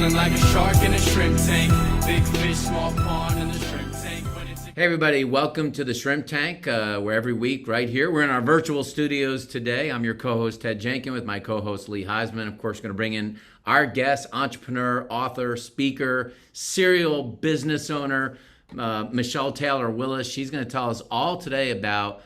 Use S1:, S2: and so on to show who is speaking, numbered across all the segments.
S1: Feeling like a shark in a shrimp tank. Big fish, small pond in the shrimp tank.
S2: Hey everybody, welcome to the Shrimp Tank, where every week right here, we're in our virtual studios today. I'm your co-host Ted Jenkins with my co-host Lee Heisman. Of course, going to bring in our guest, entrepreneur, author, speaker, serial business owner, Michelle Taylor Willis. She's going to tell us all today about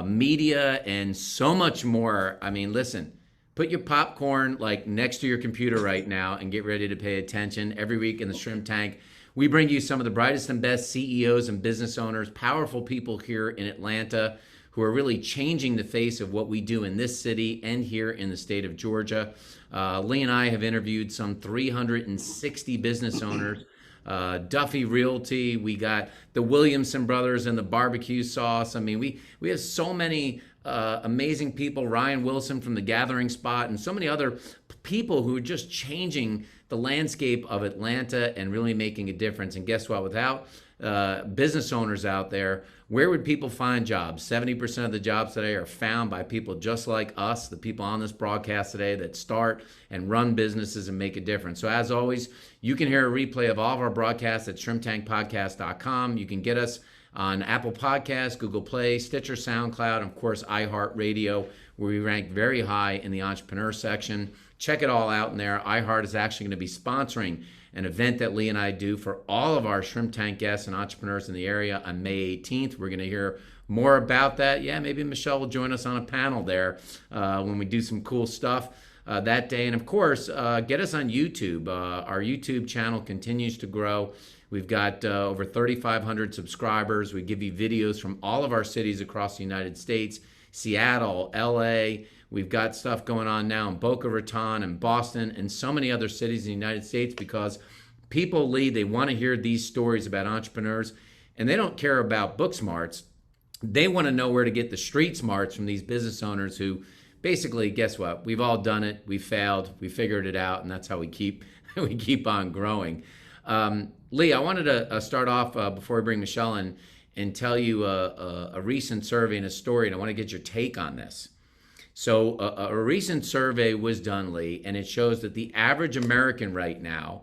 S2: media and so much more. I mean, listen, put your popcorn like next to your computer right now and get ready to pay attention. Every week in the Shrimp Tank, we bring you some of the brightest and best CEOs and business owners, powerful people here in Atlanta who are really changing the face of what we do in this city and here in the state of Georgia. Lee and I have interviewed some 360 business owners. Duffy Realty, we got the Williamson brothers and the barbecue sauce. I mean, we have so many amazing people, Ryan Wilson from the Gathering Spot, and so many other people who are just changing the landscape of Atlanta and really making a difference. And guess what? Without business owners out there, where would people find jobs? 70% of the jobs today are found by people just like us, the people on this broadcast today that start and run businesses and make a difference. So as always, you can hear a replay of all of our broadcasts at shrimptankpodcast.com. You can get us on Apple Podcasts, Google Play, Stitcher, SoundCloud, and of course, iHeartRadio, where we rank very high in the entrepreneur section. Check it all out in there. iHeart is actually going to be sponsoring an event that Lee and I do for all of our Shrimp Tank guests and entrepreneurs in the area on May 18th. We're going to hear more about that. Yeah, maybe Michelle will join us on a panel there when we do some cool stuff that day. And of course, get us on YouTube. Our YouTube channel continues to grow. We've got over 3,500 subscribers. We give you videos from all of our cities across the United States, Seattle, LA. We've got stuff going on now in Boca Raton and Boston and so many other cities in the United States because people, Lee, they want to hear these stories about entrepreneurs, and they don't care about book smarts. They want to know where to get the street smarts from these business owners who basically, guess what? We've all done it. We failed. We figured it out, and that's how we keep on growing. Lee, I wanted to start off before we bring Michelle in and tell you a recent survey and a story, and I want to get your take on this. So a recent survey was done, Lee, and it shows that the average American right now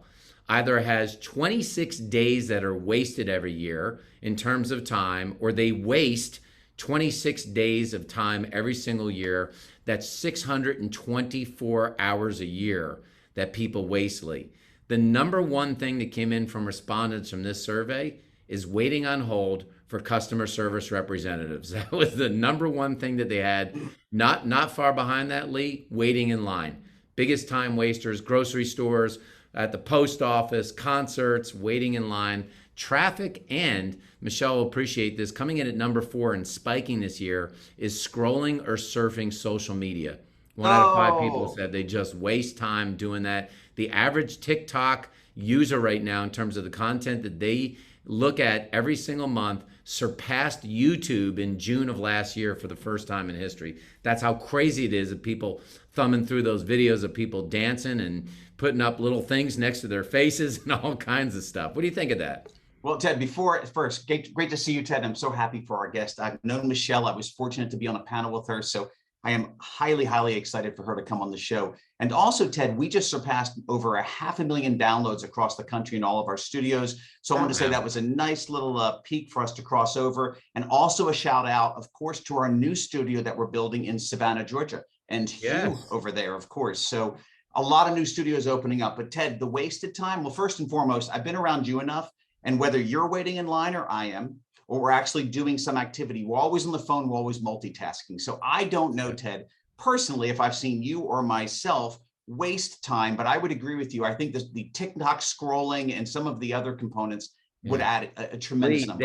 S2: either has 26 days that are wasted every year in terms of time, or they waste 26 days of time every single year. That's 624 hours a year that people waste, Lee. The number one thing that came in from respondents from this survey is waiting on hold for customer service representatives. That was the number one thing that they had. Not far behind that, Lee, waiting in line. Biggest time wasters, grocery stores, at the post office, concerts, waiting in line, traffic, and Michelle will appreciate this, coming in at number 4 and spiking this year is scrolling or surfing social media. 1 out of 5 people said they just waste time doing that. The average TikTok user right now, in terms of the content that they look at every single month, surpassed YouTube in June of last year for the first time in history. That's how crazy it is of people thumbing through those videos of people dancing and putting up little things next to their faces and all kinds of stuff. What do you think of that?
S3: Well, Ted, first, great to see you, Ted. I'm so happy for our guest. I've known Michelle. I was fortunate to be on a panel with her, so I am highly, highly excited for her to come on the show. And also, Ted, we just surpassed over 500,000 downloads across the country in all of our studios. So I want to say that was a nice little peak for us to cross over. And also a shout out, of course, to our new studio that we're building in Savannah, Georgia. And Hugh over there, of course. So a lot of new studios opening up. But Ted, the wasted time, well, first and foremost, I've been around you enough. And whether you're waiting in line or I am, or we're actually doing some activity, we're always on the phone, we're always multitasking. So I don't know, Ted, personally, if I've seen you or myself waste time, but I would agree with you. I think the TikTok scrolling and some of the other components would add a tremendous number.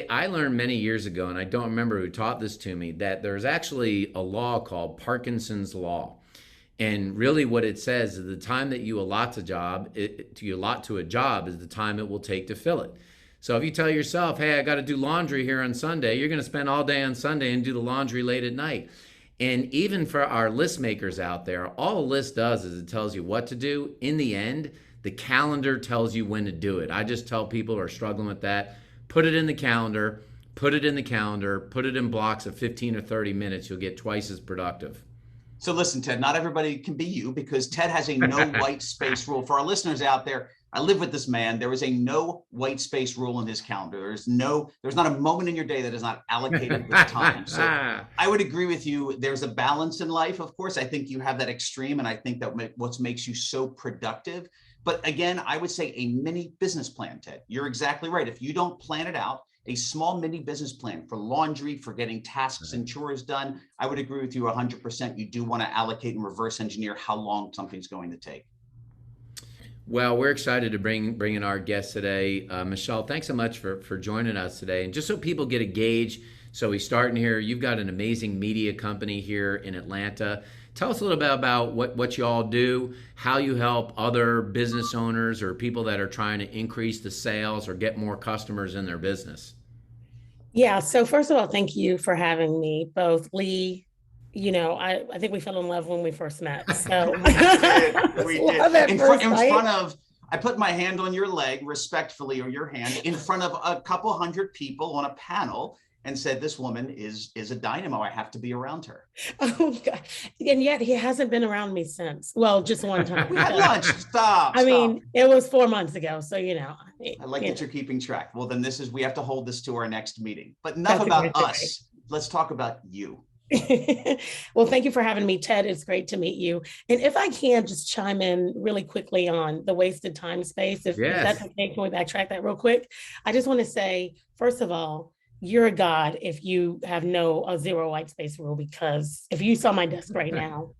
S2: I learned many years ago, and I don't remember who taught this to me, that there's actually a law called Parkinson's law. And really what it says is the time that you allot to a job is the time it will take to fill it. So if you tell yourself, hey, I got to do laundry here on Sunday, you're going to spend all day on Sunday and do the laundry late at night. And even for our list makers out there, all a list does is it tells you what to do. In the end, the calendar tells you when to do it. I just tell people who are struggling with that, put it in the calendar, put it in blocks of 15 or 30 minutes. You'll get twice as productive.
S3: So listen, Ted, not everybody can be you because Ted has a no white space rule. For our listeners out there, I live with this man. There is a no white space rule in his calendar. There's not a moment in your day that is not allocated with time. So I would agree with you. There's a balance in life, of course. I think you have that extreme, and I think that what makes you so productive. But again, I would say a mini business plan, Ted. You're exactly right. If you don't plan it out, a small mini business plan for laundry, for getting tasks and chores done, I would agree with you 100%. You do want to allocate and reverse engineer how long something's going to take.
S2: Well, we're excited to bring in our guest today. Michelle, thanks so much for joining us today. And just so people get a gauge, so we start in here, you've got an amazing media company here in Atlanta. Tell us a little bit about what you all do, how you help other business owners or people that are trying to increase the sales or get more customers in their business.
S4: Yeah. So first of all, thank you for having me, both Lee. I think we fell in love when we first met. So
S3: we did. In front of, I put my hand on your leg respectfully, or your hand in front of a couple hundred people on a panel, and said, "This woman is a dynamo. I have to be around her."
S4: Oh God! And yet he hasn't been around me since. Well, just one time.
S3: We had lunch. Stop.
S4: I mean, it was 4 months ago. So
S3: I like that you're keeping track. Well, then we have to hold this to our next meeting. But enough about us. Let's talk about you.
S4: Well, thank you for having me, Ted. It's great to meet you. And if I can just chime in really quickly on the wasted time space, if that's okay, can we backtrack that real quick? I just want to say, first of all, you're a god if you have a zero white space rule, because if you saw my desk right now,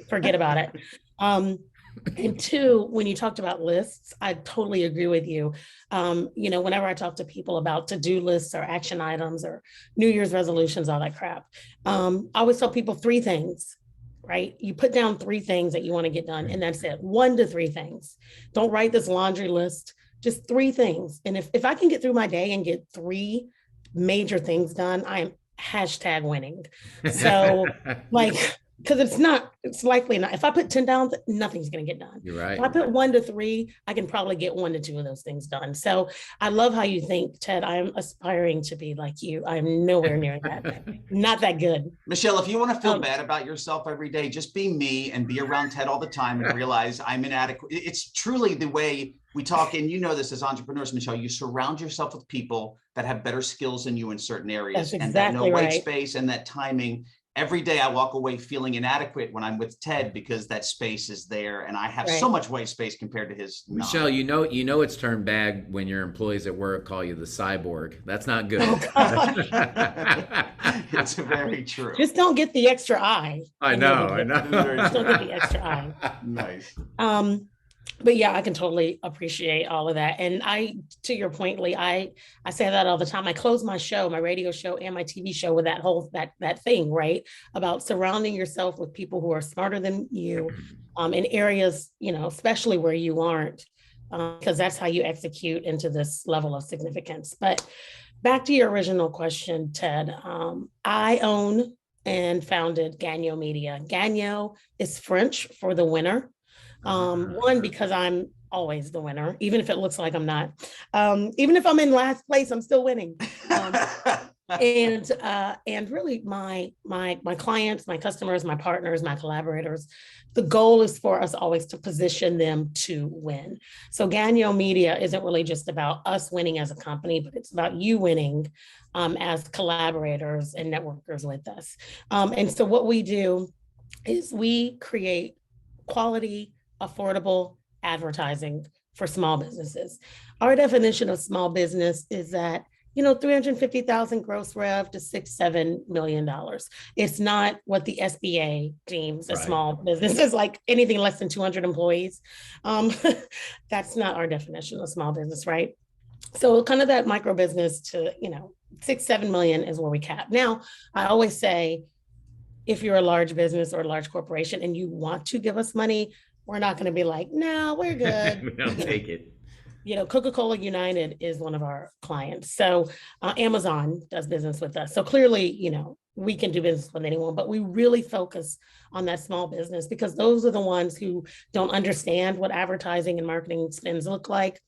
S4: forget about it. And two, when you talked about lists, I totally agree with you. Whenever I talk to people about to-do lists or action items or New Year's resolutions, all that crap, I always tell people 3 things, right? You put down 3 things that you want to get done, and that's it. 1 to 3 things. Don't write this laundry list, just 3 things. And if I can get through my day and get 3 major things done, I am #winning. So because it's likely not. If I put 10 down, nothing's going to get done.
S2: You're right.
S4: If I put 1 to 3, I can probably get 1 to 2 of those things done. So I love how you think, Ted. I'm aspiring to be like you. I'm nowhere near that. Not that good.
S3: Michelle, if you want to feel bad about yourself every day, just be me and be around Ted all the time and realize I'm inadequate. It's truly the way we talk. And this as entrepreneurs, Michelle, you surround yourself with people that have better skills than you in certain areas.
S4: That's
S3: and that
S4: exactly
S3: white
S4: right.
S3: space and that timing. Every day I walk away feeling inadequate when I'm with Ted because that space is there and I have so much white space compared to his.
S2: Michelle, it's turned bad when your employees at work call you the cyborg. That's not good.
S3: It's very true.
S4: Just don't get the extra eye.
S2: I know.
S4: Just don't get the extra eye.
S3: Nice.
S4: But yeah, I can totally appreciate all of that. And to your point, Lee, I say that all the time. I close my show, my radio show and my TV show with that thing, right? About surrounding yourself with people who are smarter than you in areas, especially where you aren't, because that's how you execute into this level of significance. But back to your original question, Ted, I own and founded Gagnant Media. Gagnant is French for the winner. One, because I'm always the winner, even if it looks like I'm not. Even if I'm in last place, I'm still winning. And really my clients, my customers, my partners, my collaborators, the goal is for us always to position them to win. So Gagnant Media isn't really just about us winning as a company, but it's about you winning as collaborators and networkers with us. And so what we do is we create quality, affordable advertising for small businesses. Our definition of small business is that, 350,000 gross rev to $6-7 million. It's not what the SBA deems a small business. It's like anything less than 200 employees. That's not our definition of small business, right? So kind of that micro business to, 6-7 million is where we cap. Now, I always say, if you're a large business or a large corporation and you want to give us money, we're not going to be like, no, we're good.
S2: We don't take it.
S4: Coca-Cola United is one of our clients. So Amazon does business with us. So clearly, we can do business with anyone, but we really focus on that small business because those are the ones who don't understand what advertising and marketing spends look like.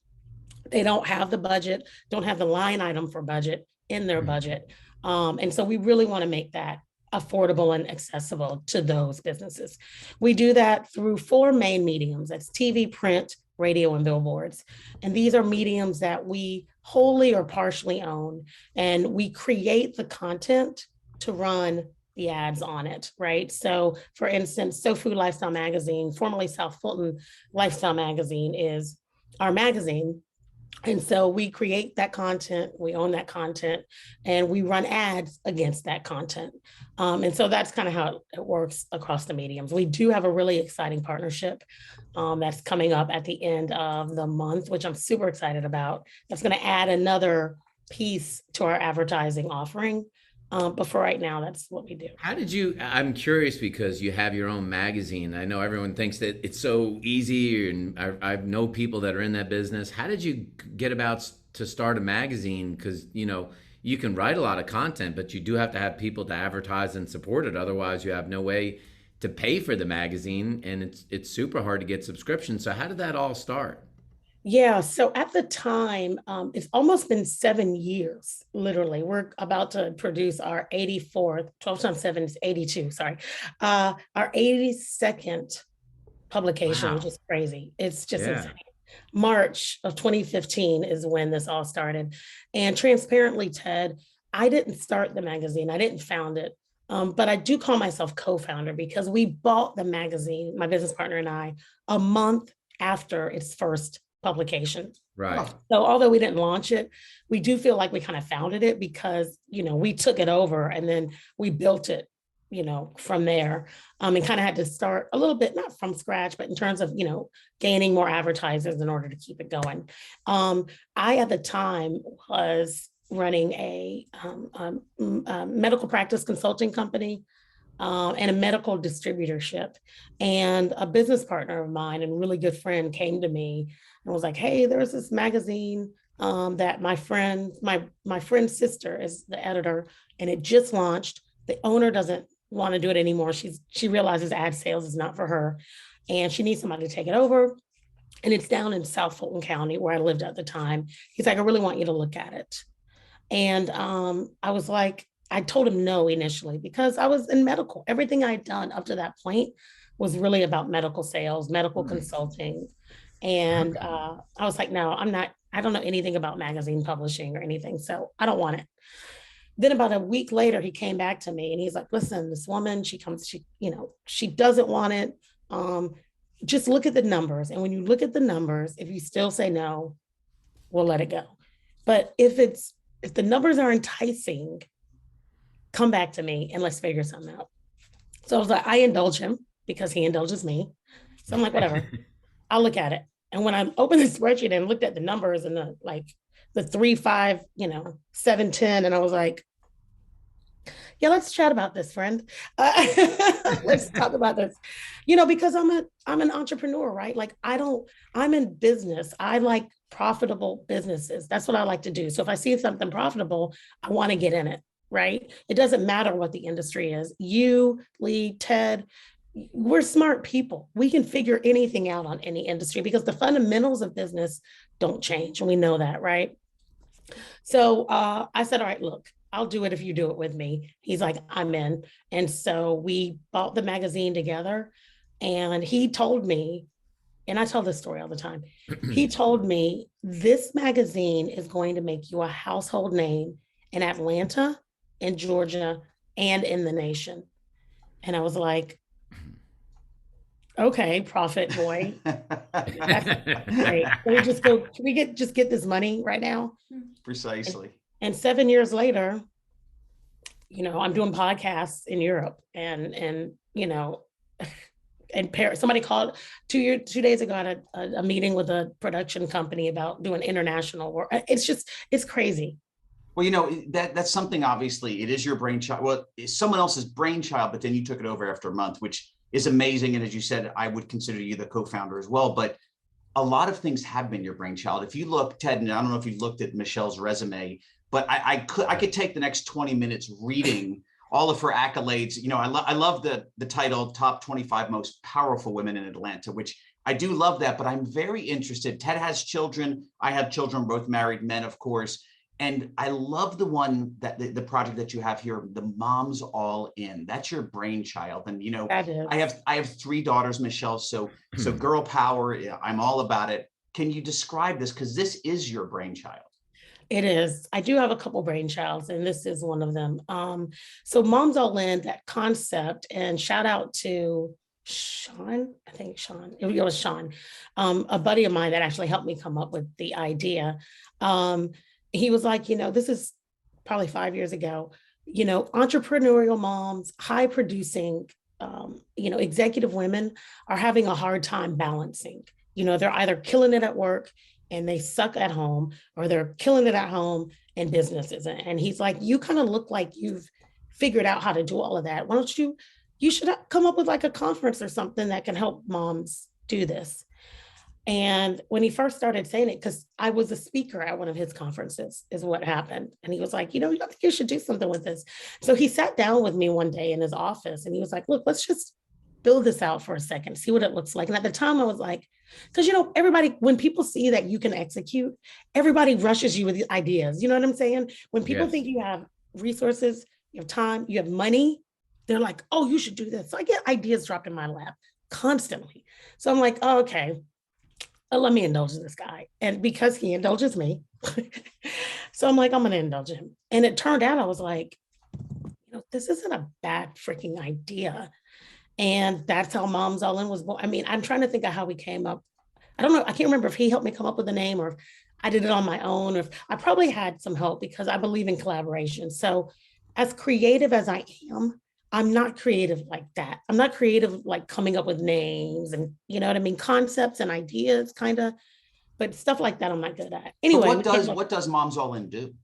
S4: They don't have the budget, don't have the line item for budget in their budget. And so we really want to make that affordable and accessible to those businesses. We do that through 4 main mediums. That's TV, print, radio, and billboards. And these are mediums that we wholly or partially own. And we create the content to run the ads on it, right? So for instance, So Food Lifestyle Magazine, formerly South Fulton Lifestyle Magazine, is our magazine. And so we create that content, we own that content, and we run ads against that content. And so that's kind of how it works across the mediums. We do have a really exciting partnership that's coming up at the end of the month, which I'm super excited about. That's going to add another piece to our advertising offering. But for right now, that's what we do.
S2: How did you, I'm curious because you have your own magazine. I know everyone thinks that it's so easy, and I know people that are in that business. How did you get about to start a magazine? Because, you know, you can write a lot of content, but you do have to have people to advertise and support it. Otherwise, you have no way to pay for the magazine, and it's super hard to get subscriptions. So how did that all start?
S4: Yeah, so at the time, it's almost been 7 years, literally. We're about to produce our 84th, 12 times 7 is 82, sorry. Our 82nd publication,
S2: Wow.
S4: which is crazy. It's just
S2: Yeah.
S4: insane. March of 2015 is when this all started. And transparently, Ted, I didn't start the magazine. I didn't found it. But I do call myself co-founder because we bought the magazine, my business partner and I, a month after its first publication.
S2: Right.
S4: So although we didn't launch it, we do feel like we kind of founded it because, you know, we took it over and then we built it, you know, from there, and kind of had to start a little bit, not from scratch, but in terms of, you know, gaining more advertisers in order to keep it going. I, at the time, was running a medical practice consulting company, and a medical distributorship. And a business partner of mine and really good friend came to me and was like, hey, there's this magazine that my friend's sister is the editor, and it just launched. The owner doesn't want to do it anymore. She realizes ad sales is not for her, and she needs somebody to take it over. And it's down in South Fulton County where I lived at the time. He's like, I really want you to look at it. And I was like, I told him no initially because I was in medical. Everything I'd done up to that point was really about medical sales, medical consulting. And I was like, no, I don't know anything about magazine publishing or anything. So I don't want it. Then about a week later, he came back to me and he's like, listen, this woman, she doesn't want it. Just look at the numbers. And when you look at the numbers, if you still say no, we'll let it go. But if the numbers are enticing, come back to me and let's figure something out. So I was like, I indulge him because he indulges me. So I'm like, whatever, I'll look at it. And when I opened the spreadsheet and looked at the numbers and the 3, 5, 7, 10, and I was like, yeah, let's chat about this, friend. Let's talk about this, because I'm an entrepreneur, right? Like I'm in business. I like profitable businesses. That's what I like to do. So if I see something profitable, I want to get in it. Right? It doesn't matter what the industry is. You, Lee, Ted, we're smart people. We can figure anything out on any industry because the fundamentals of business don't change. And we know that, right? So I said, all right, look, I'll do it if you do it with me. He's like, I'm in. And so we bought the magazine together, and he told me, and I tell this story all the time. He told me, this magazine is going to make you a household name in Atlanta, in Georgia, and in the nation. And I was like, okay, profit boy. That's great. Can we just get this money right now?
S3: Precisely.
S4: And 7 years later, I'm doing podcasts in Europe and Paris. Somebody called 2 days ago at a meeting with a production company about doing international work. It's crazy.
S3: Well, that's something, obviously, it is your brainchild. Well, it's someone else's brainchild, but then you took it over after a month, which is amazing. And as you said, I would consider you the co-founder as well. But a lot of things have been your brainchild. If you look, Ted, and I don't know if you looked at Michelle's resume, but I could take the next 20 minutes reading all of her accolades. I love the title, Top 25 Most Powerful Women in Atlanta, which I do love that. But I'm very interested. Ted has children. I have children, both married men, of course. And I love the one that the project that you have here, the Moms All In. That's your brainchild. And
S4: That is.
S3: I have 3 daughters, Michelle. So girl power, yeah, I'm all about it. Can you describe this? Because this is your brainchild.
S4: It is. I do have a couple brainchilds, and this is one of them. So Moms All In, that concept, and shout out to Sean, I think Sean, it was Sean, a buddy of mine that actually helped me come up with the idea. He was like, this is probably 5 years ago, entrepreneurial moms, high producing, executive women are having a hard time balancing. They're either killing it at work and they suck at home, or they're killing it at home and business isn't. And he's like, you kind of look like you've figured out how to do all of that. Why don't you should come up with like a conference or something that can help moms do this. And when he first started saying it, because I was a speaker at one of his conferences, is what happened. And he was like, I think you should do something with this. So he sat down with me one day in his office and he was like, look, let's just build this out for a second, see what it looks like. And at the time I was like, because, everybody, when people see that you can execute, everybody rushes you with ideas. You know what I'm saying? When people think you have resources, you have time, you have money, they're like, oh, you should do this. So I get ideas dropped in my lap constantly. So I'm like, oh, okay. Let me indulge this guy. And because he indulges me, so I'm like, I'm going to indulge him. And it turned out I was like, this isn't a bad freaking idea. And that's how Moms All In was born. I mean, I'm trying to think of how we came up. I don't know. I can't remember if he helped me come up with the name or if I did it on my own, or if I probably had some help because I believe in collaboration. So as creative as I am, I'm not creative like that. I'm not creative like coming up with names and concepts and ideas kind of, but stuff like that I'm not good at. Anyway,
S3: what does Moms All In do?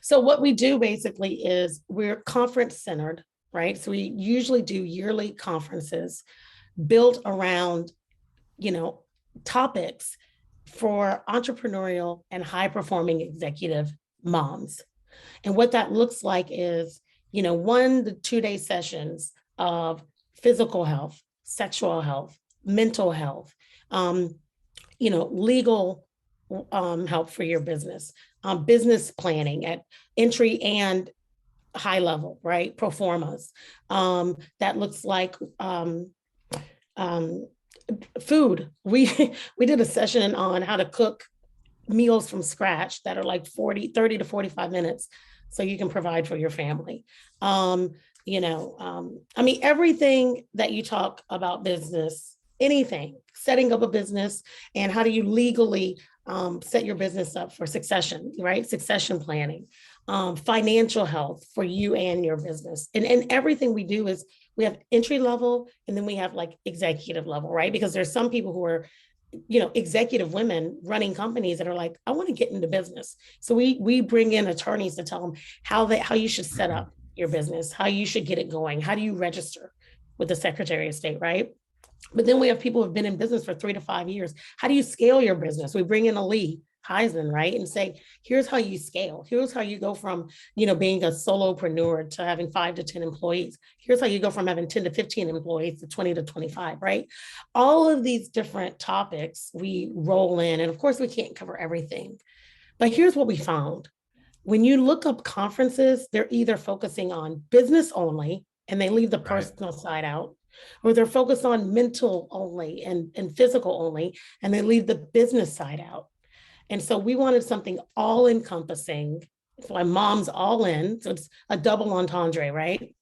S4: So what we do basically is we're conference centered, right? So we usually do yearly conferences built around, topics for entrepreneurial and high performing executive moms. And what that looks like is 1 to 2 day sessions of physical health, sexual health, mental health, legal help for your business, business planning at entry and high level, right? Pro formas. That looks like food. We did a session on how to cook meals from scratch that are like 30 to 45 minutes. So you can provide for your family. I mean, everything that you talk about business, anything, setting up a business and how do you legally set your business up for succession, right? Succession planning, financial health for you and your business. And everything we do is we have entry level and then we have like executive level, right? Because there's some people who are executive women running companies that are like, I want to get into business. So we bring in attorneys to tell them how you should set up your business, how you should get it going. How do you register with the Secretary of State, right? But then we have people who have been in business for 3 to 5 years. How do you scale your business? We bring in a Lee Heisman, right? And say, here's how you scale. Here's how you go from, being a solopreneur to having 5 to 10 employees. Here's how you go from having 10 to 15 employees to 20 to 25, right? All of these different topics we roll in. And of course, we can't cover everything. But here's what we found. When you look up conferences, they're either focusing on business only and they leave the personal side out, or they're focused on mental only and physical only, and they leave the business side out. And so we wanted something all encompassing. It's why Moms All In. So it's a double entendre, right?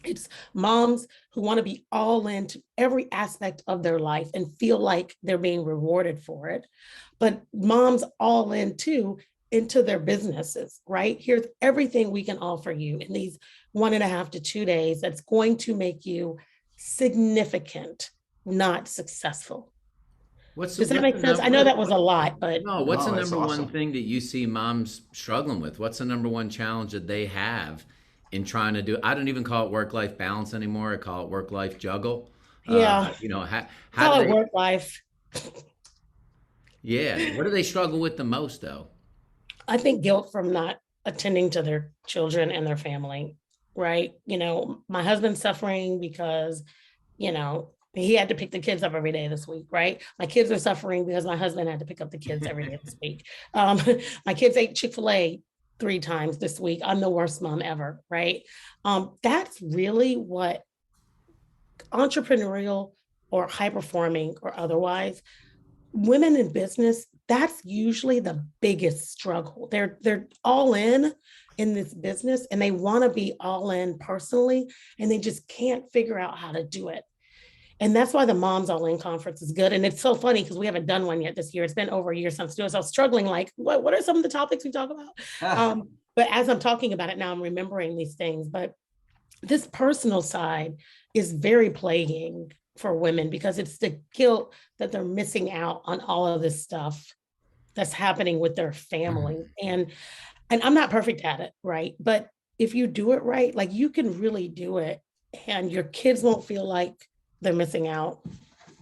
S4: It's moms who want to be all into every aspect of their life and feel like they're being rewarded for it. But moms all in too into their businesses, right? Here's everything we can offer you in these 1.5 to 2 days that's going to make you significant, not successful. Does that make sense? I know that was a lot, but
S2: no. What's the number
S3: awesome.
S2: one thing that you see moms struggling with? What's the number one challenge that they have in trying to do? I don't even call it work-life balance anymore. I call it work-life juggle.
S4: Yeah.
S2: How
S4: call
S2: do
S4: it work life.
S2: Yeah. What do they struggle with the most, though?
S4: I think guilt from not attending to their children and their family, right? My husband's suffering because, he had to pick the kids up every day this week, right? My kids are suffering because my husband had to pick up the kids every day this week. My kids ate Chick-fil-A 3 times this week. I'm the worst mom ever, right? That's really what entrepreneurial or high performing or otherwise, women in business, that's usually the biggest struggle. They're all in this business and they want to be all in personally, and they just can't figure out how to do it. And that's why the Moms All In conference is good. And it's so funny because we haven't done one yet this year. It's been over a year since doing it. So I was struggling, like, what are some of the topics we talk about? But as I'm talking about it now, I'm remembering these things. But this personal side is very plaguing for women because it's the guilt that they're missing out on all of this stuff that's happening with their family. And I'm not perfect at it, right? But if you do it right, like you can really do it and your kids won't feel like they're missing out.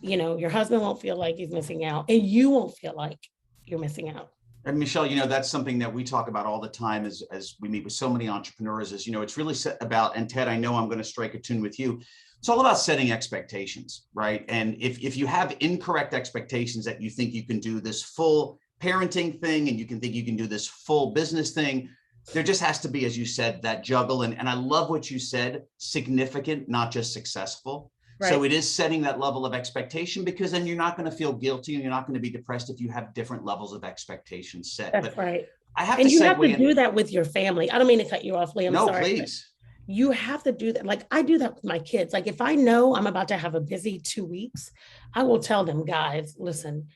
S4: You know, your husband won't feel like he's missing out and you won't feel like you're missing out.
S3: And Michelle, that's something that we talk about all the time as we meet with so many entrepreneurs is, it's really about, and Ted, I know I'm going to strike a tune with you. It's all about setting expectations, right? And if you have incorrect expectations that you think you can do this full parenting thing and you can think you can do this full business thing, there just has to be, as you said, that juggle. And I love what you said, significant, not just successful. Right. So it is setting that level of expectation because then you're not going to feel guilty and you're not going to be depressed if you have different levels of expectations set.
S4: That's right.
S3: I have
S4: and
S3: to
S4: you have to do that with your family. I don't mean to cut you off, Lee. I'm sorry.
S3: No, please.
S4: You have to do that. Like I do that with my kids. Like if I know I'm about to have a busy 2 weeks, I will tell them, guys, listen,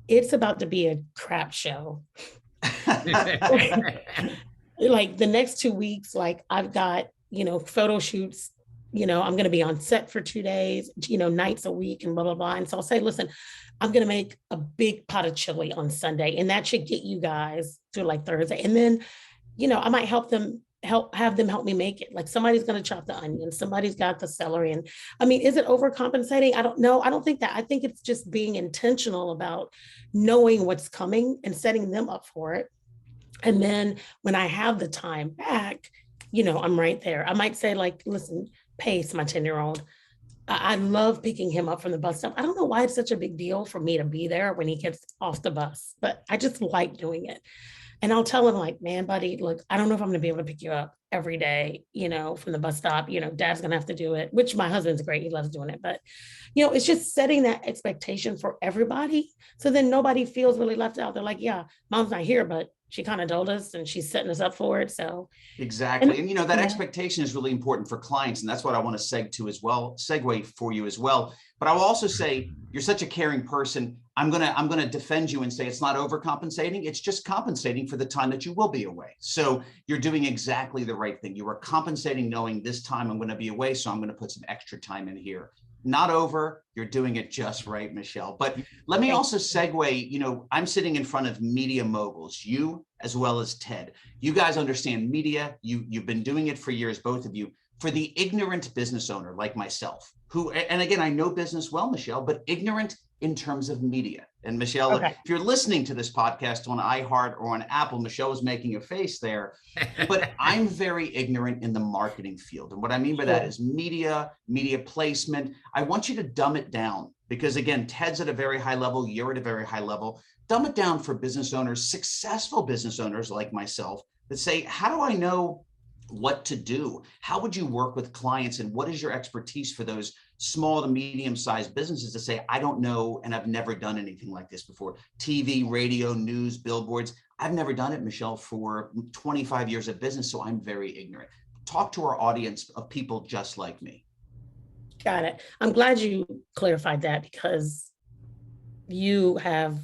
S4: it's about to be a crap show. Like the next 2 weeks, like I've got, photo shoots, I'm going to be on set for 2 days, nights a week and blah, blah, blah. And so I'll say, listen, I'm going to make a big pot of chili on Sunday and that should get you guys through like Thursday. And then, I might have them help me make it. Like somebody's going to chop the onions. Somebody's got the celery. And I mean, is it overcompensating? I don't know. I don't think that. I think it's just being intentional about knowing what's coming and setting them up for it. And then when I have the time back, I'm right there. I might say like, listen, Pace, my 10-year-old, I love picking him up from the bus stop. I don't know why it's such a big deal for me to be there when he gets off the bus, but I just like doing it. And I'll tell him like, man, buddy, look, I don't know if I'm going to be able to pick you up every day, from the bus stop, dad's going to have to do it, which my husband's great. He loves doing it. But, it's just setting that expectation for everybody. So then nobody feels really left out. They're like, yeah, mom's not here, but she kind of told us and she's setting us up for it. So
S3: exactly. And that expectation is really important for clients. And that's what I want to segue for you as well. But I will also say you're such a caring person. I'm gonna defend you and say it's not overcompensating. It's just compensating for the time that you will be away. So you're doing exactly the right thing. You are compensating knowing this time I'm going to be away. So I'm going to put some extra time in here. Not over, you're doing it just right, Michelle. But let me also segue, I'm sitting in front of media moguls, you as well as Ted. You guys understand media. You've been doing it for years, both of you. For the ignorant business owner like myself, who, and again, I know business well, Michelle, but ignorant in terms of media. And Michelle, if you're listening to this podcast on iHeart or on Apple, Michelle was making a face there, but I'm very ignorant in the marketing field. And what I mean by that is media placement. I want you to dumb it down because again, Ted's at a very high level, you're at a very high level. Dumb it down for business owners, successful business owners like myself that say, how do I know what to do? How would you work with clients? And what is your expertise for those small to medium-sized businesses to say, I don't know, and I've never done anything like this before? TV, radio, news, billboards. I've never done it, Michelle, for 25 years of business, so I'm very ignorant. Talk to our audience of people just like me.
S4: Got it. I'm glad you clarified that because you have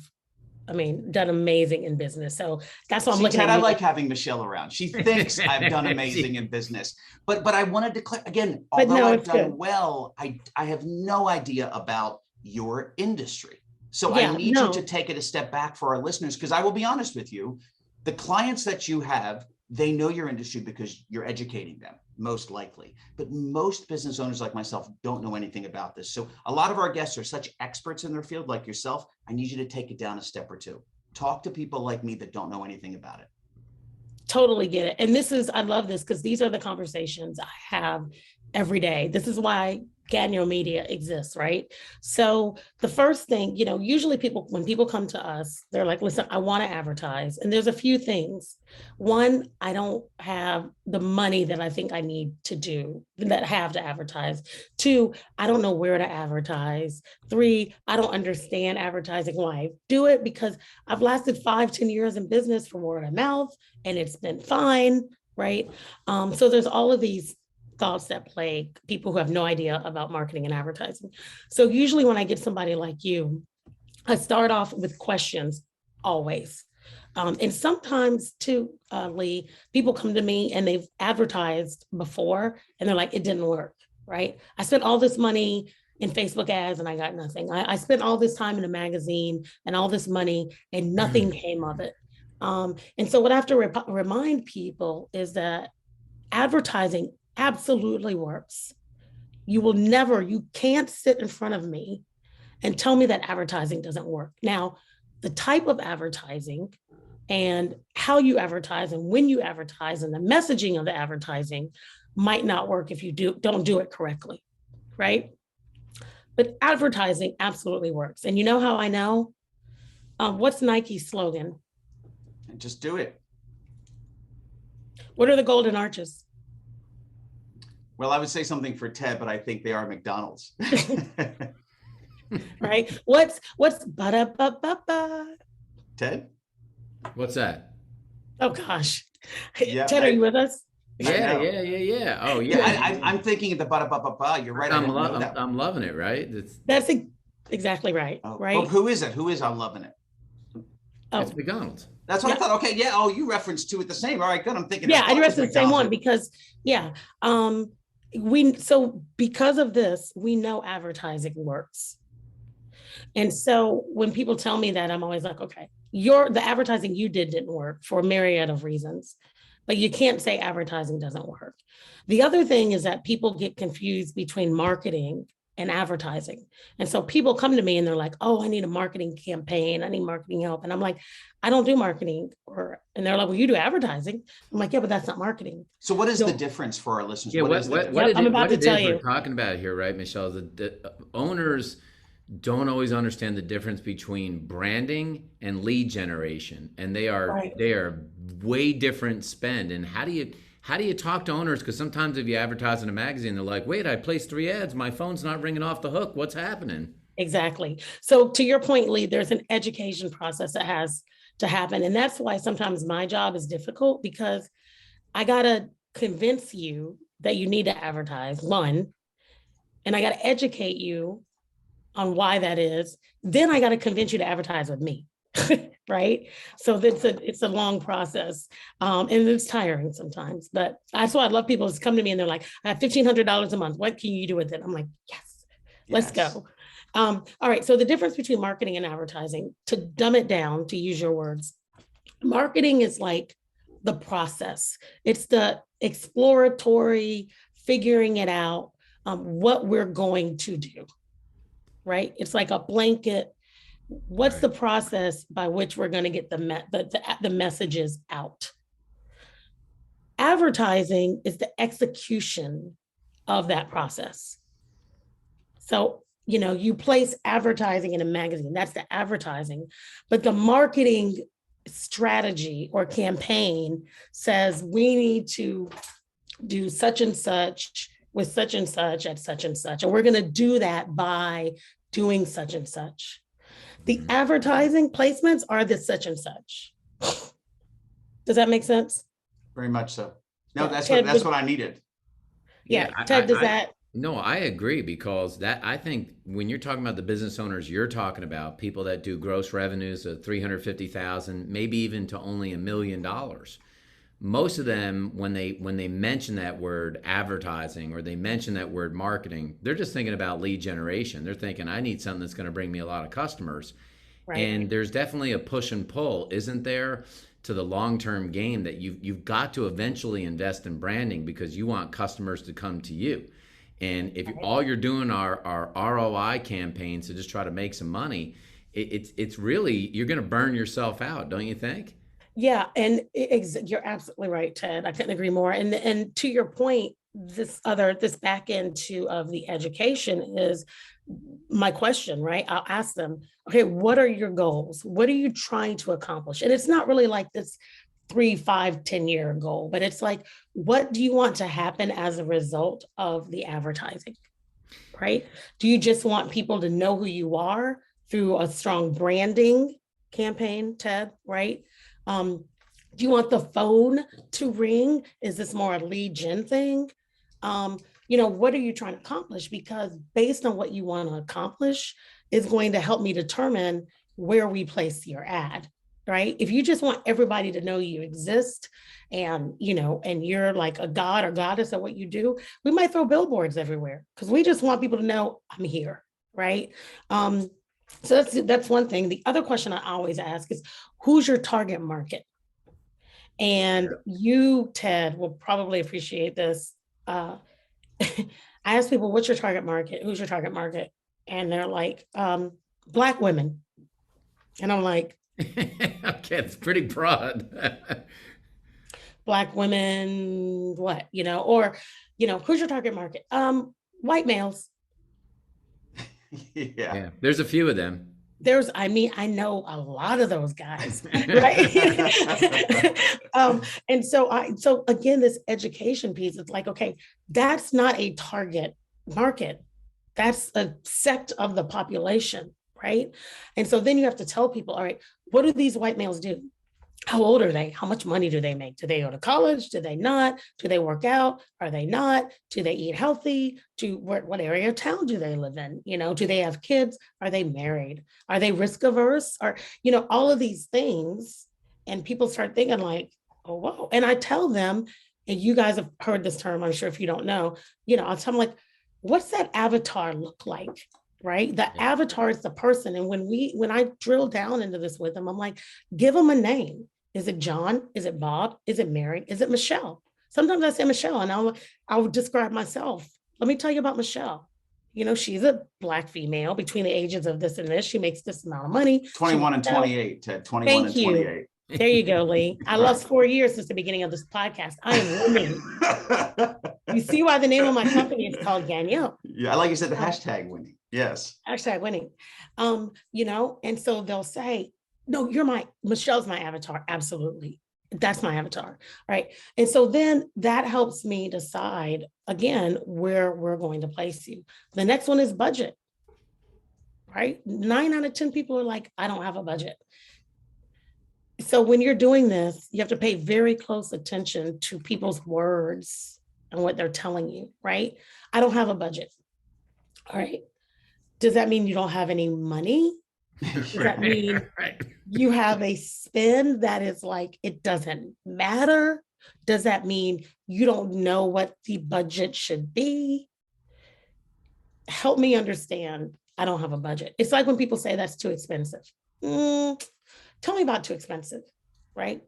S4: done amazing in business. So that's why I'm looking at
S3: I like having Michelle around. She thinks I've done amazing in business, but I wanted to declare again, although I've done well, I have no idea about your industry. So I need you to take it a step back for our listeners, because I will be honest with you, the clients that you have, they know your industry because you're educating them, most likely. But most business owners like myself don't know anything about this. So a lot of our guests are such experts in their field like yourself. I need you to take it down a step or two. Talk to people like me that don't know anything about it.
S4: Totally get it. And I love this because these are the conversations I have every day. This is why Gagnant Media exists, right? So the first thing, usually when people come to us, they're like, listen, I want to advertise. And there's a few things. One, I don't have the money that I think I need to advertise. Two, I don't know where to advertise. Three, I don't understand advertising. Why I do it, because I've lasted 5-10 years in business from word of mouth and it's been fine, right? So there's all of these thoughts that plague people who have no idea about marketing and advertising. So usually when I get somebody like you, I start off with questions always. And sometimes too, Lee, people come to me and they've advertised before and they're like, it didn't work, right? I spent all this money in Facebook ads and I got nothing. I spent all this time in a magazine and all this money and nothing came of it. And so what I have to remind people is that advertising absolutely works. You can't sit in front of me and tell me that advertising doesn't work. Now, the type of advertising and how you advertise and when you advertise and the messaging of the advertising might not work if you don't do it correctly, right? But advertising absolutely works. And you know how I know? What's Nike's slogan?
S3: Just do it.
S4: What are the golden arches?
S3: Well, I would say something for Ted, but I think they are McDonald's.
S4: Right? What's ba-da-ba-ba-ba?
S3: Ted?
S2: What's that?
S4: Oh gosh.
S3: Yeah,
S4: Ted, are you with us?
S2: Yeah. Oh, yeah.
S3: I'm thinking of the ba-da-ba-ba-ba. You're right.
S2: I'm loving it, right?
S4: That's exactly right.
S3: Oh,
S4: right.
S3: Well, who is it? Who is I'm loving it?
S2: Oh. It's McDonald's.
S3: That's what I thought. Okay, yeah. Oh, you referenced two at the same. All right, good. I'm thinking.
S4: Yeah, I referenced the same one because because of this, we know advertising works. And so when people tell me that, I'm always like, okay, the advertising you didn't work for a myriad of reasons, but you can't say advertising doesn't work. The other thing is that people get confused between marketing and advertising. And so people come to me and they're like, oh, I need a marketing campaign. I need marketing help. And I'm like, I don't do marketing. And they're like, well, you do advertising. I'm like, yeah, but that's not marketing.
S3: So what is the difference for our listeners?
S2: Yeah,
S4: I'm about to tell you.
S2: We're talking about here, right, Michelle? The owners don't always understand the difference between branding and lead generation. And they are way different spend. And how do you talk to owners? Because sometimes if you advertise in a magazine, they're like, wait, I placed 3 ads. My phone's not ringing off the hook. What's happening?
S4: Exactly. So to your point, Lee, there's an education process that has to happen. And that's why sometimes my job is difficult, because I got to convince you that you need to advertise, one, and I got to educate you on why that is. Then I got to convince you to advertise with me. Right? So it's a long process. And it's tiring sometimes, but that's why I love people who come to me and they're like, I have $1,500 a month. What can you do with it? I'm like, yes. Let's go. All right. So the difference between marketing and advertising, to dumb it down, to use your words, marketing is like the process. It's the exploratory, figuring it out, what we're going to do, right? It's like a blanket. What's the process by which we're going to get the messages out? Advertising is the execution of that process. So, you place advertising in a magazine, that's the advertising, but the marketing strategy or campaign says we need to do such and such with such and such at such and such. And we're going to do that by doing such and such. The advertising placements are the such and such. Does that make sense?
S3: Very much so. No,
S4: Yeah,
S3: that's
S4: Ted,
S3: what I needed.
S4: Yeah, Ted, does that?
S2: No, I agree, because I think when you're talking about the business owners you're talking about, people that do gross revenues of $350,000, maybe even to only $1 million. Most of them, when they mention that word advertising or they mention that word marketing, they're just thinking about lead generation. They're thinking, I need something that's going to bring me a lot of customers. Right. And there's definitely a push and pull, isn't there, to the long-term game that you've got to eventually invest in branding because you want customers to come to you. And if all you're doing are ROI campaigns to just try to make some money, it's really, you're going to burn yourself out, don't you think?
S4: Yeah, and you're absolutely right, Ted. I couldn't agree more. And to your point, this back end too of the education is my question, right? I'll ask them, okay, what are your goals? What are you trying to accomplish? And it's not really like this 3, 5, 10-year goal, but it's like, what do you want to happen as a result of the advertising, right? Do you just want people to know who you are through a strong branding campaign, Ted, right? Do you want the phone to ring? Is this more a lead gen thing? What are you trying to accomplish? Because based on what you want to accomplish is going to help me determine where we place your ad, right? If you just want everybody to know you exist and, and you're like a god or goddess at what you do, we might throw billboards everywhere because we just want people to know I'm here, right? So that's one thing. The other question I always ask is, who's your target market? And you, Ted, will probably appreciate this. I ask people, what's your target market? Who's your target market? And they're like, Black women. And I'm like,
S2: okay, it's pretty broad.
S4: Black women, what, who's your target market? White males.
S2: Yeah, there's a few of them.
S4: I know a lot of those guys, right? And so again, this education piece, it's like, okay, that's not a target market. That's a sect of the population, right? And so then you have to tell people, all right, what do these white males do? How old are they? How much money do they make? Do they go to college? Do they not? Do they work out? Are they not? Do they eat healthy? What area of town do they live in? Do they have kids? Are they married? Are they risk averse? Or, all of these things. And people start thinking like, oh, whoa. And I tell them, and you guys have heard this term, I'm sure if you don't know, I'll tell them like, what's that avatar look like? Right? The avatar is the person. And when I drill down into this with them, I'm like, give them a name. Is it John? Is it Bob? Is it Mary? Is it Michelle? Sometimes I say Michelle and I'll describe myself. Let me tell you about Michelle. She's a Black female between the ages of this and this. She makes this amount of money.
S3: 21 and 28, Ted. 21 and 28.
S4: There you go, Lee. I lost 4 years since the beginning of this podcast. I am winning. You see why the name of my company is called Gagnant.
S3: Yeah, I like you said the hashtag winning. Yes.
S4: Hashtag winning. And so they'll say, no, Michelle's my avatar. Absolutely. That's my avatar. Right. And so then that helps me decide again, where we're going to place you. The next one is budget. Right. 9 out of 10 people are like, I don't have a budget. So when you're doing this, you have to pay very close attention to people's words and what they're telling you. Right. I don't have a budget. All right. Does that mean you don't have any money? Does that mean you have a spend that is like, it doesn't matter? Does that mean you don't know what the budget should be? Help me understand. I don't have a budget. It's like when people say that's too expensive. Tell me about too expensive, right?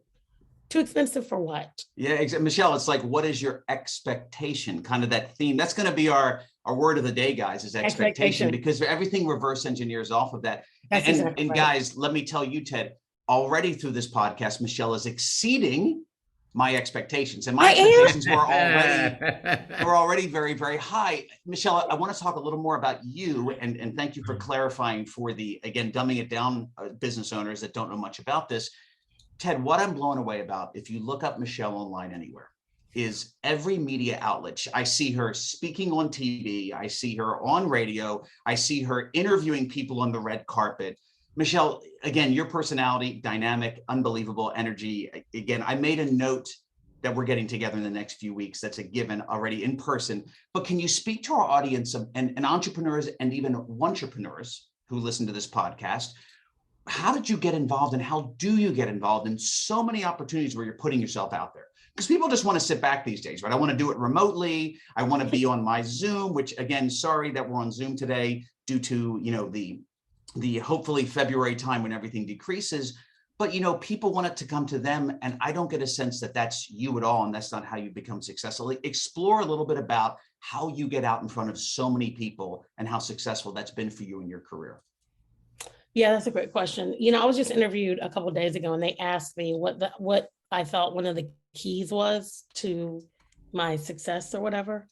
S4: Too expensive for what?
S3: Yeah, Michelle, it's like, what is your expectation? Kind of that theme. That's going to be our word of the day, guys, is expectation, because everything reverse engineers off of that. And guys, let me tell you, Ted, already through this podcast, Michelle is exceeding my expectations. And my expectations were already very, very high. Michelle, I want to talk a little more about you, and thank you for clarifying for again, dumbing it down, business owners that don't know much about this. Ted, what I'm blown away about, if you look up Michelle online anywhere, is every media outlet. I see her speaking on TV. I see her on radio. I see her interviewing people on the red carpet. Michelle, again, your personality, dynamic, unbelievable energy. Again, I made a note that we're getting together in the next few weeks. That's a given already in person. But can you speak to our audience and entrepreneurs and even entrepreneurs who listen to this podcast? How did you get involved, and how do you get involved in so many opportunities where you're putting yourself out there? Because people just want to sit back these days, right? I want to do it remotely. I want to be on my Zoom, which again, sorry that we're on Zoom today due to, the hopefully February time when everything decreases. But, people want it to come to them. And I don't get a sense that that's you at all. And that's not how you become successful. Explore a little bit about how you get out in front of so many people and how successful that's been for you in your career.
S4: Yeah, that's a great question. I was just interviewed a couple of days ago and they asked me what I thought one of the keys was to my success or whatever,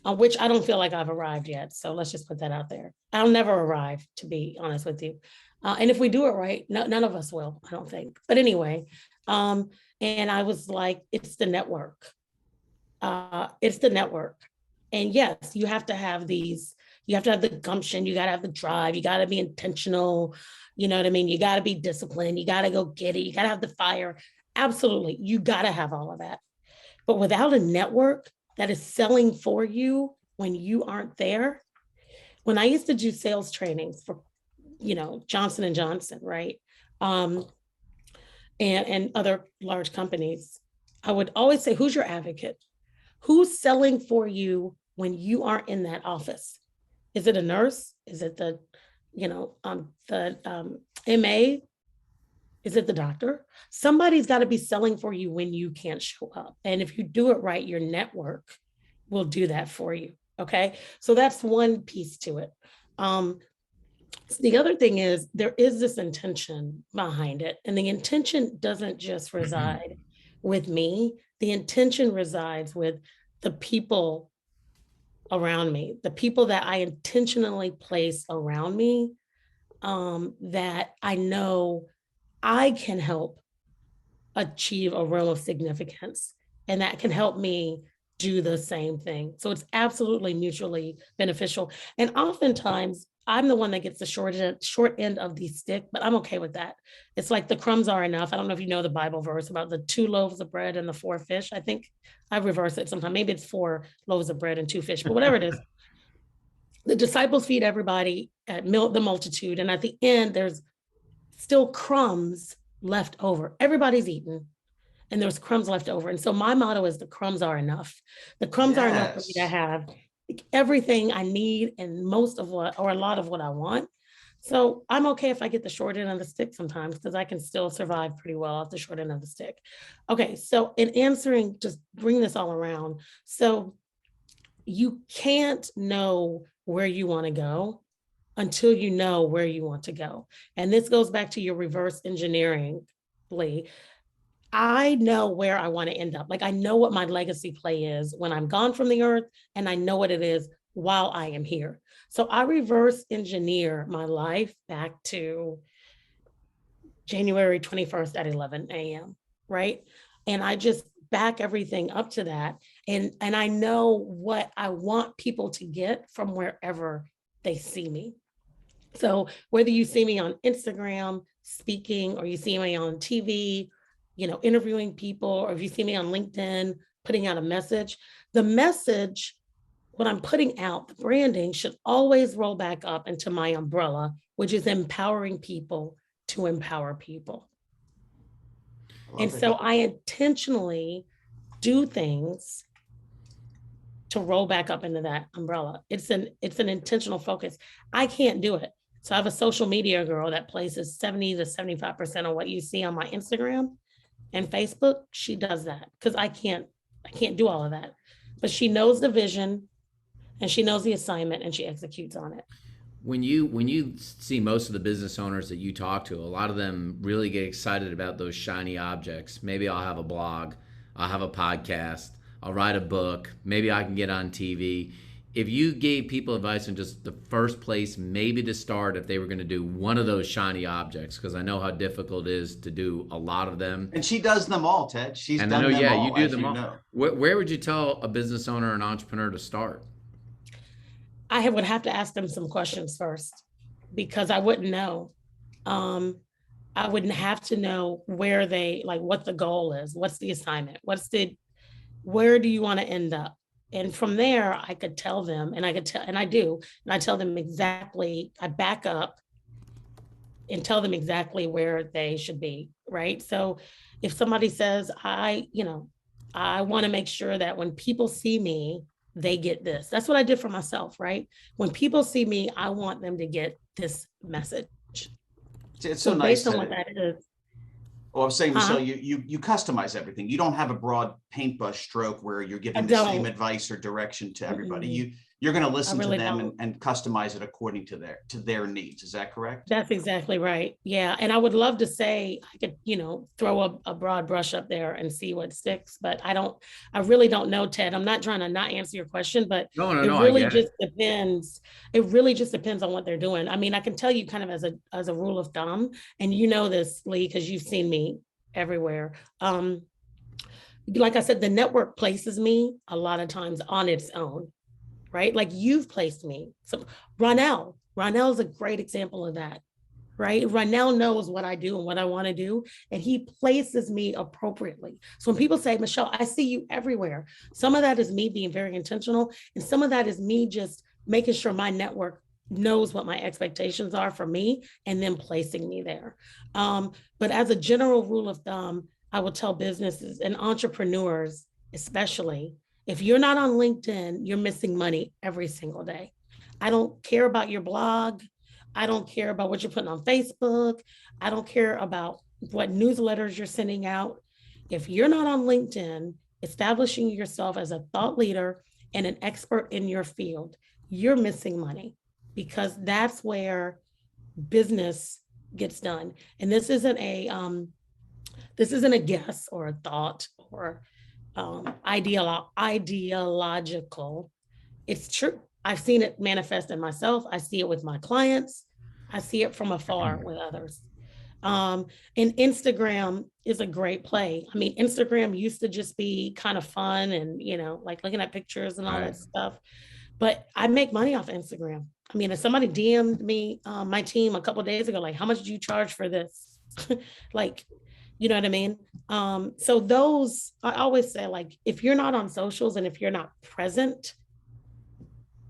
S4: which I don't feel like I've arrived yet. So let's just put that out there. I'll never arrive, to be honest with you. And if we do it right, none of us will, I don't think. But anyway, and I was like, it's the network. It's the network. And yes, you have to have these, you have to have the gumption, you got to have the drive, you got to be intentional. You know what I mean? You got to be disciplined, you got to go get it, you got to have the fire. Absolutely. You got to have all of that. But without a network that is selling for you when you aren't there, when I used to do sales trainings for, Johnson and Johnson, right? And other large companies, I would always say, who's your advocate? Who's selling for you when you aren't in that office? Is it a nurse? Is it the MA? Is it the doctor? Somebody's got to be selling for you when you can't show up. And if you do it right, your network will do that for you. Okay. So that's one piece to it. The other thing is there is this intention behind it. And the intention doesn't just reside with me. The intention resides with the people around me, the people that I intentionally place around me, that I know I can help achieve a realm of significance, and that can help me do the same thing. So it's absolutely mutually beneficial. And oftentimes I'm the one that gets the short end of the stick, but I'm okay with that. It's like the crumbs are enough. I don't know if you know the Bible verse about the 2 loaves of bread and the 4 fish. I think I reverse it sometimes. Maybe it's 4 loaves of bread and 2 fish, but whatever it is. The disciples feed everybody at the multitude. And at the end, there's still crumbs left over. Everybody's eaten and there's crumbs left over. And so my motto is the crumbs are enough. The crumbs are enough for me to have everything I need and most of what, or a lot of what I want. So I'm okay if I get the short end of the stick sometimes, because I can still survive pretty well off the short end of the stick. Okay, so in answering, just bring this all around. So you can't know where you want to go until you know where you want to go. And this goes back to your reverse engineering, Lee. I know where I want to end up. Like, I know what my legacy play is when I'm gone from the earth, and I know what it is while I am here. So I reverse engineer my life back to January 21st at 11 a.m., right? And I just back everything up to that. And I know what I want people to get from wherever they see me. So whether you see me on Instagram speaking, or you see me on TV, interviewing people, or if you see me on LinkedIn putting out a message, the message, what I'm putting out, the branding should always roll back up into my umbrella, which is empowering people to empower people. And so I intentionally do things to roll back up into that umbrella. It's an intentional focus. I can't do it. So I have a social media girl that places 70 to 75% of what you see on my Instagram and Facebook. She does that because I can't do all of that. But she knows the vision and she knows the assignment and she executes on it.
S2: When you see most of the business owners that you talk to, a lot of them really get excited about those shiny objects. Maybe I'll have a blog, I'll have a podcast, I'll write a book, maybe I can get on TV. If you gave people advice on just the first place maybe to start if they were going to do one of those shiny objects, because I know how difficult it is to do a lot of them.
S3: And she does them all, Ted. She's done them all.
S2: Yeah, you do them all.
S3: Know.
S2: Where would you tell a business owner or an entrepreneur to start?
S4: I would have to ask them some questions first, because I wouldn't know. I wouldn't have to know where what the goal is, what's the assignment, where do you want to end up? And from there, I could tell them, and I tell them exactly, I back up and tell them exactly where they should be, right? So if somebody says, I want to make sure that when people see me, they get this. That's what I did for myself, right? When people see me, I want them to get this message.
S3: It's so nice.
S4: Based on what that is.
S3: Well, I was saying, Michelle, you customize everything. You don't have a broad paintbrush stroke where you're giving the same advice or direction to everybody. you're going to listen to
S4: really
S3: them
S4: don't.
S3: and customize it according to their needs. Is that correct?
S4: That's exactly right. Yeah. And I would love to say I could, throw a broad brush up there and see what sticks, but I really don't know, Ted. I'm not trying to not answer your question, but it
S2: I
S4: really
S2: get it.
S4: just depends. It really just depends on what they're doing. I mean, I can tell you kind of as a rule of thumb, and you know this, Lee, because you've seen me everywhere. Like I said, the network places me a lot of times on its own, right? Like you've placed me. So Ronell is a great example of that, right? Ronell knows what I do and what I want to do, and he places me appropriately. So when people say, Michelle, I see you everywhere, some of that is me being very intentional, and some of that is me just making sure my network knows what my expectations are for me and then placing me there. But as a general rule of thumb, I will tell businesses and entrepreneurs, especially, if you're not on LinkedIn, you're missing money every single day. I don't care about your blog. I don't care about what you're putting on Facebook. I don't care about what newsletters you're sending out. If you're not on LinkedIn, establishing yourself as a thought leader and an expert in your field, you're missing money, because that's where business gets done. And this isn't a guess or a thought or ideological. It's true. I've seen it manifest in myself. I see it with my clients. I see it from afar with others. And Instagram is a great play. I mean, Instagram used to just be kind of fun and, like looking at pictures and all that stuff. But I make money off Instagram. I mean, if somebody DM'd me, my team a couple of days ago, like, how much do you charge for this? Like, you know what I mean? So those, I always say, like, if you're not on socials and if you're not present,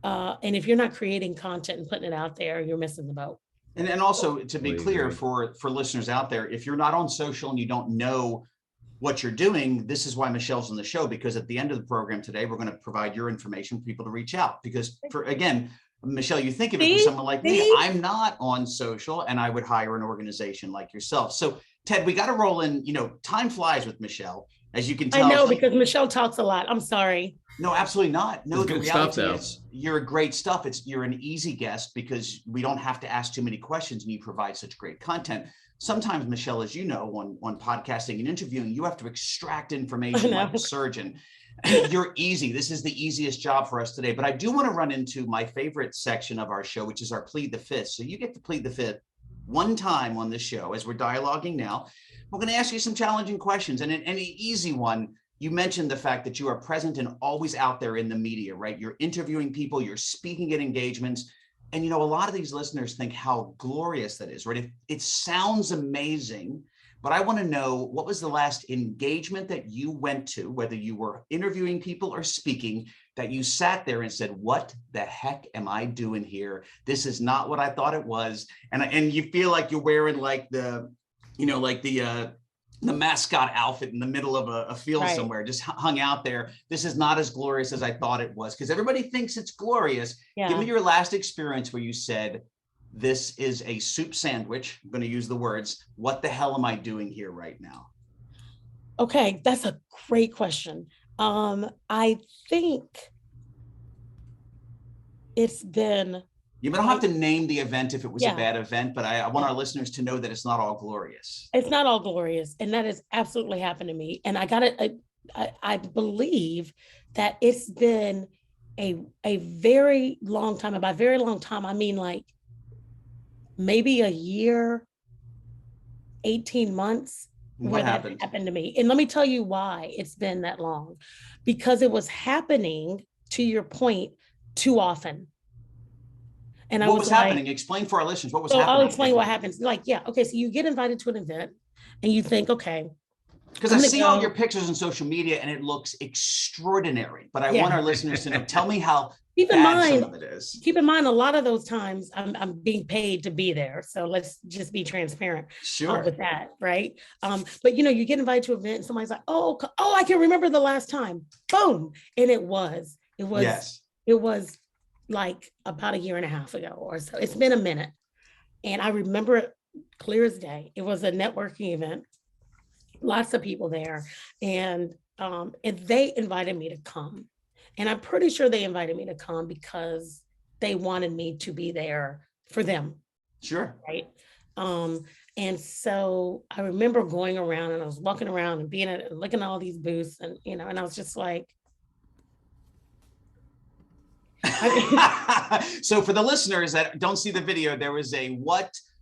S4: and if you're not creating content and putting it out there, you're missing the boat.
S3: And also, to be clear for listeners out there, if you're not on social and you don't know what you're doing, this is why Michelle's on the show, because at the end of the program today, we're going to provide your information for people to reach out. Because again, Michelle, you think of it for someone like me, I'm not on social and I would hire an organization like yourself. So Ted, we got to roll in, time flies with Michelle, as you can tell.
S4: I know, because Michelle talks a lot. I'm sorry.
S3: No, absolutely not. No, the reality
S2: stuff,
S3: is you're a great stuff. You're an easy guest because we don't have to ask too many questions and you provide such great content. Sometimes, Michelle, as you know, on podcasting and interviewing, you have to extract information like a surgeon. You're easy. This is the easiest job for us today. But I do want to run into my favorite section of our show, which is our plead the fifth. So you get to plead the fifth one time on this show as we're dialoguing now. We're going to ask you some challenging questions, and an easy one. You mentioned the fact that you are present and always out there in the media, right? You're interviewing people, you're speaking at engagements. And, a lot of these listeners think how glorious that is, right? It sounds amazing, but I want to know, what was the last engagement that you went to, whether you were interviewing people or speaking, that you sat there and said, what the heck am I doing here? This is not what I thought it was. And you feel like you're wearing like the mascot outfit in the middle of a field somewhere, just hung out there. This is not as glorious as I thought it was, because everybody thinks it's glorious. Yeah. Give me your last experience where you said, this is a soup sandwich. I'm going to use the words, what the hell am I doing here right now?
S4: Okay, that's a great question. I think it's been...
S3: You don't have to name the event if it was a bad event, but I want our listeners to know that it's not all glorious.
S4: It's not all glorious. And that has absolutely happened to me. And I believe that it's been a very long time. And by very long time, I mean like maybe a year, 18 months.
S3: What
S4: happened to me. And let me tell you why it's been that long. Because it was happening, to your point, too often. And
S3: what was happening? Explain for our listeners what was happening.
S4: I'll explain what happens. Okay, so you get invited to an event and you think, okay.
S3: Because I see all your pictures on social media and it looks extraordinary. But I want our listeners to know, tell me how bad some of it is.
S4: Keep in mind, a lot of those times I'm being paid to be there. So let's just be transparent with that, right? But you get invited to an event and somebody's like, oh, I can remember the last time. Boom. And it was like about a year and a half ago or so. It's been a minute. And I remember it clear as day. It was a networking event, lots of people there. And they invited me to come. And I'm pretty sure they invited me to come because they wanted me to be there for them.
S3: Sure.
S4: Right. And so I remember going around and I was walking around and being at and looking at all these booths and, and I was just like,
S3: so for the listeners that don't see the video, there was a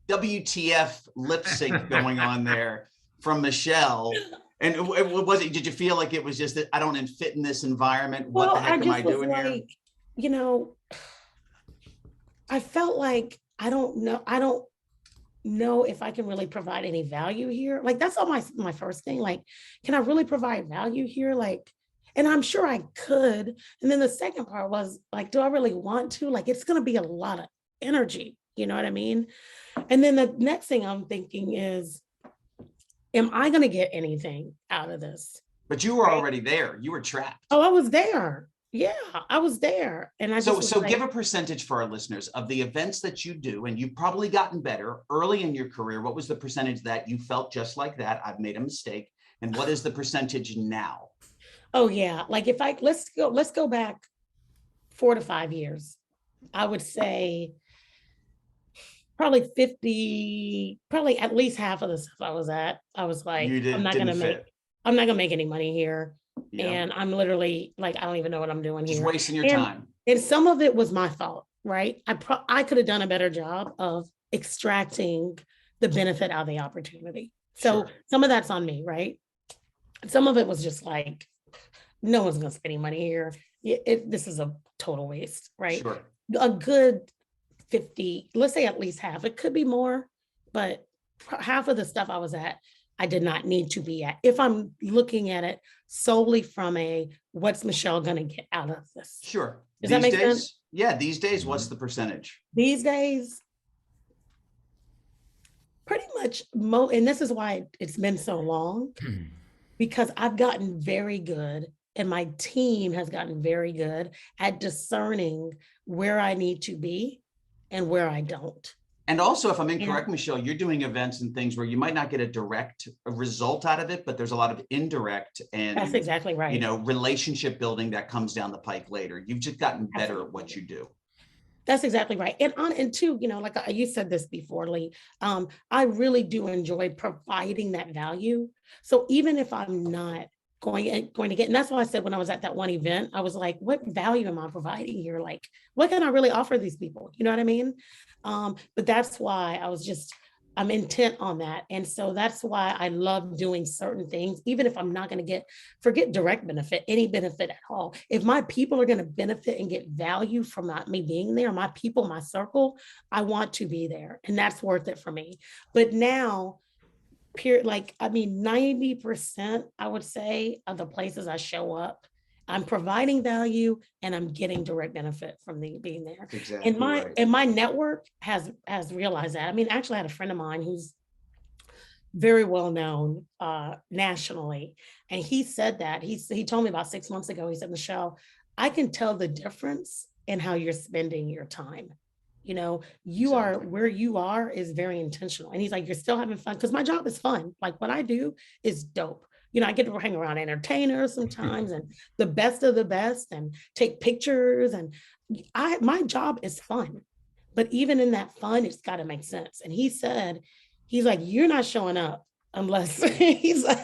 S3: WTF lip sync going on there from Michelle. And was it, did you feel like it was just that I don't fit in this environment? What the heck am I doing here?
S4: I felt like I don't know if I can really provide any value here. Like, that's all my first thing. Like, can I really provide value here? Like, and I'm sure I could. And then the second part was like, do I really want to? Like, it's going to be a lot of energy. You know what I mean? And then the next thing I'm thinking is, am I going to get anything out of this?
S3: But you were already there. You were trapped.
S4: Oh, I was there. Yeah, I was there. And I just
S3: so give a percentage for our listeners of the events that you do, and you've probably gotten better early in your career. What was the percentage that you felt just like that? I've made a mistake. And what is the percentage now? Oh yeah.
S4: Like let's go back 4 to 5 years. I would say probably 50, probably at least half of the stuff I was at. I was like, I'm not gonna make any money here. Yeah. And I'm literally like, I don't even know what I'm doing here.
S3: Just wasting your time.
S4: And some of it was my fault, right? I could have done a better job of extracting the benefit out of the opportunity. So some of that's on me, right? Some of it was just like, no one's gonna spend any money here. This is a total waste, right?
S3: Sure.
S4: A good 50, let's say at least half. It could be more, but half of the stuff I was at, I did not need to be at. If I'm looking at it solely from what's Michelle going to get out of this?
S3: Sure.
S4: Does that make sense?
S3: Yeah. These days, what's the percentage?
S4: These days, pretty much, and this is why it's been so long, because I've gotten very good and my team has gotten very good at discerning where I need to be and where I don't.
S3: And also, if I'm incorrect, Michelle, you're doing events and things where you might not get a direct result out of it, but there's a lot of indirect and
S4: that's exactly right.
S3: Relationship building that comes down the pike later. You've just gotten better at what you do.
S4: That's exactly right. And too, like you said this before, Lee, I really do enjoy providing that value. So even if I'm not going to get, and that's why I said when I was at that one event, I was like, what value am I providing here? Like, what can I really offer these people? You know what I mean? But that's why I'm intent on that. And so that's why I love doing certain things, even if I'm not going to forget direct benefit, any benefit at all. If my people are going to benefit and get value from me being there, my people, my circle, I want to be there. And that's worth it for me. But now, 90%, I would say, of the places I show up, I'm providing value and I'm getting direct benefit from being there.
S3: Exactly.
S4: And my network has realized that. I mean, actually, I had a friend of mine who's very well known nationally, and he said that he told me about 6 months ago. He said, Michelle, I can tell the difference in how you're spending your time. You are where you are is very intentional. And he's like, you're still having fun, because my job is fun. Like, what I do is dope. I get to hang around entertainers sometimes and the best of the best and take pictures. And my job is fun. But even in that fun, it's got to make sense. And he's like, you're not showing up unless he's like,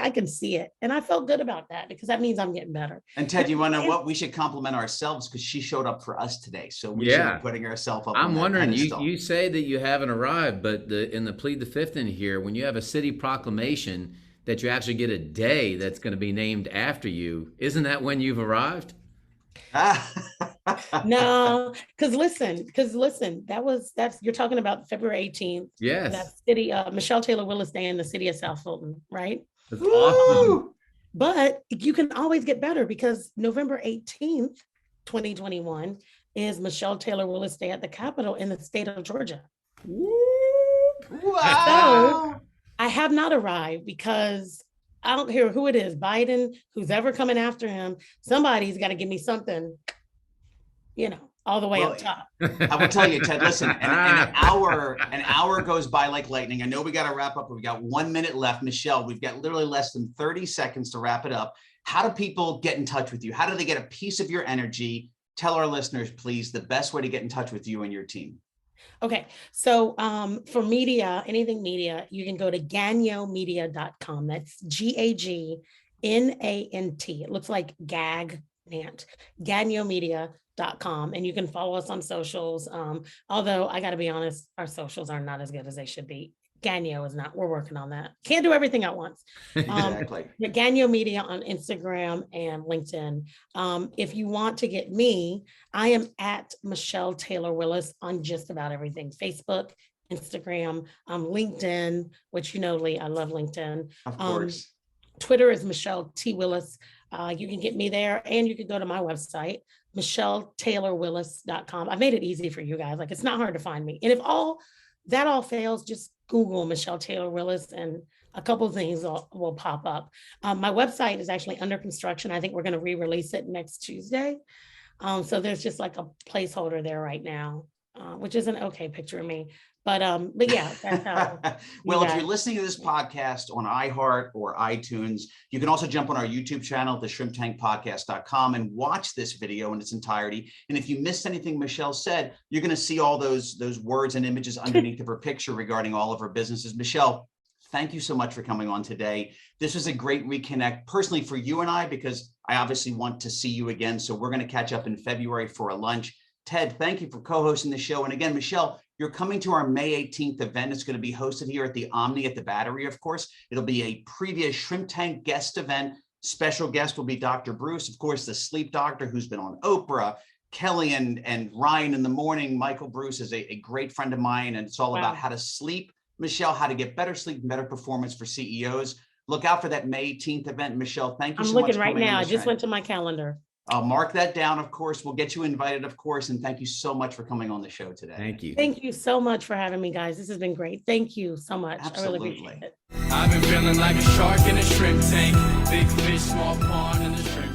S4: I can see it. And I felt good about that, because that means I'm getting better.
S3: And Ted, you want to know what? We should compliment ourselves, because she showed up for us today. So we should be putting ourselves up.
S2: I'm wondering, you say that you haven't arrived, but in the plead the fifth in here, when you have a city proclamation that you actually get a day that's going to be named after you, isn't that when you've arrived?
S4: No, because listen, you're talking about February 18th.
S2: Yes.
S4: That city, Michelle Taylor Willis Day in the city of South Fulton, right?
S2: That's awesome.
S4: But you can always get better, because November 18th, 2021 is Michelle Taylor Willis Day at the Capitol in the state of Georgia.
S3: Wow.
S4: So I have not arrived, because I don't care who it is, Biden, who's ever coming after him, somebody's got to give me something, all the way up top.
S3: I will tell you, Ted, listen, an hour goes by like lightning. I know we got to wrap up, but we got 1 minute left. Michelle, we've got literally less than 30 seconds to wrap it up. How do people get in touch with you? How do they get a piece of your energy? Tell our listeners, please, the best way to get in touch with you and your team.
S4: Okay. So for media, anything media, you can go to gagnantmedia.com. That's Gagnant. It looks like Gagnant. Gagnantmedia.com. And you can follow us on socials. Although I got to be honest, our socials are not as good as they should be. Gagnant is not. We're working on that. Can't do everything at once.
S3: Exactly.
S4: Gagnant Media on Instagram and LinkedIn. If you want to get me, I am at Michelle Taylor Willis on just about everything: Facebook, Instagram, LinkedIn, which you know, Lee, I love LinkedIn.
S3: Of course.
S4: Twitter is Michelle T. Willis. You can get me there, and you can go to my website, MichelleTaylorWillis.com. I made it easy for you guys. Like, it's not hard to find me. And if that all fails, just Google Michelle Taylor Willis and a couple of things will pop up. My website is actually under construction. I think we're going to re-release it next Tuesday. So there's just like a placeholder there right now, which is an okay picture of me. But yeah, that's how.
S3: Well, if you're listening to this podcast on iHeart or iTunes, you can also jump on our YouTube channel, theshrimptankpodcast.com, and watch this video in its entirety. And if you missed anything Michelle said, you're going to see all those words and images underneath of her picture regarding all of her businesses. Michelle, thank you so much for coming on today. This was a great reconnect personally for you and I, because I obviously want to see you again. So we're going to catch up in February for a lunch. Ted, thank you for co-hosting the show. And again, Michelle, you're coming to our May 18th event. It's going to be hosted here at the Omni at the Battery, of course. It'll be a previous Shrimp Tank guest event. Special guest will be Dr. Bruce, of course, the sleep doctor who's been on Oprah, Kelly and Ryan in the morning. Michael Bruce is a great friend of mine, and it's all about how to sleep. Michelle, how to get better sleep and better performance for CEOs. Look out for that May 18th event. Michelle, thank you so much.
S4: I'm looking right now. I just went to my calendar.
S3: I'll mark that down, of course. We'll get you invited, of course. And thank you so much for coming on the show today.
S2: Thank you.
S4: Thank you so much for having me, guys. This has been great. Thank you so much.
S3: Absolutely.
S4: I really appreciate it.
S1: I've been feeling like a shark in a shrimp tank. Big fish, small pond in the shrimp